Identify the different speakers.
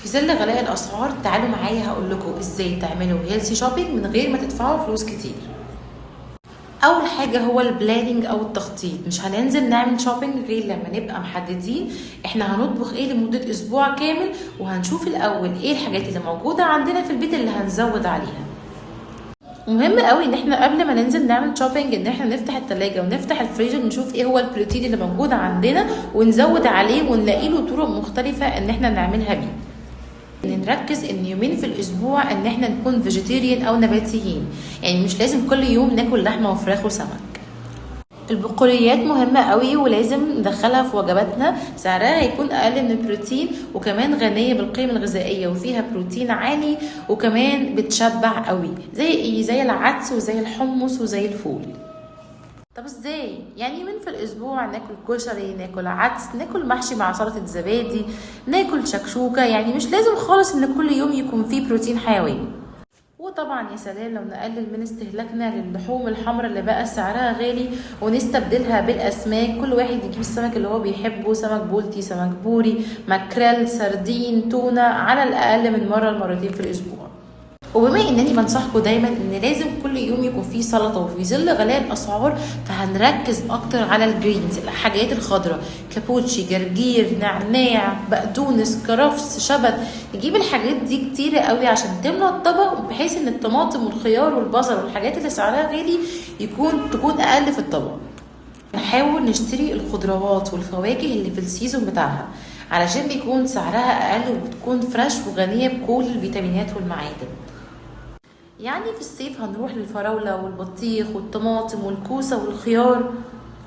Speaker 1: في ظل غلاء الاسعار تعالوا معايا هقول لكم ازاي تعملوا هيلثي شوبينج من غير ما تدفعوا فلوس كتير. اول حاجه هو البلاننج او التخطيط. مش هننزل نعمل شوبينج غير لما نبقى محددين احنا هنطبخ ايه لمده اسبوع كامل، وهنشوف الاول ايه الحاجات اللي موجوده عندنا في البيت اللي هنزود عليها. مهم قوي ان احنا قبل ما ننزل نعمل شوبينج ان احنا نفتح التلاجة ونفتح الفريزر ونشوف ايه هو البروتين اللي موجود عندنا ونزود عليه ونلاقي له طرق مختلفه ان احنا نعملها بيه. نركز ان يومين في الاسبوع ان احنا نكون فيجيتيريان او نباتيين، يعني مش لازم كل يوم ناكل لحمه وفراخ وسمك. البقوليات مهمة قوي ولازم ندخلها في وجباتنا، سعرها هيكون اقل من البروتين وكمان غنية بالقيم الغذائية وفيها بروتين عالي وكمان بتشبع قوي. زي ايه؟ زي العدس وزي الحمص وزي الفول. طب ازاي؟ يعني يومين في الاسبوع ناكل كشري، ناكل عدس، ناكل محشي مع سلطة زبادي، ناكل شكشوكة، يعني مش لازم خالص ان كل يوم يكون فيه بروتين حيوي. وطبعا يا سلام لو نقلل من استهلاكنا للحوم الحمراء اللي بقى سعرها غالي ونستبدلها بالاسماك. كل واحد يجيب السمك اللي هو بيحبه، سمك بولتي، سمك بوري، ماكريل، سردين، تونة، على الاقل من مرة لمرتين في الاسبوع. وبما انني بنصحكم دايما ان لازم كل يوم يكون فيه سلطه، وفي ظل غلاء الاسعار فهنركز اكتر على الجرينز، الحاجات الخضراء، كابوتشي، جرجير، نعناع، بقدونس، كرفس، شبت. نجيب الحاجات دي كتيره قوي عشان تملى الطبق، بحيث ان الطماطم والخيار والبصل والحاجات اللي سعرها غالي تكون اقل في الطبق. نحاول نشتري الخضروات والفواكه اللي في السيزون بتاعها علشان بيكون سعرها اقل وبتكون فريش وغنيه بكل الفيتامينات والمعادن. يعني في الصيف هنروح للفراولة والبطيخ والطماطم والكوسة والخيار.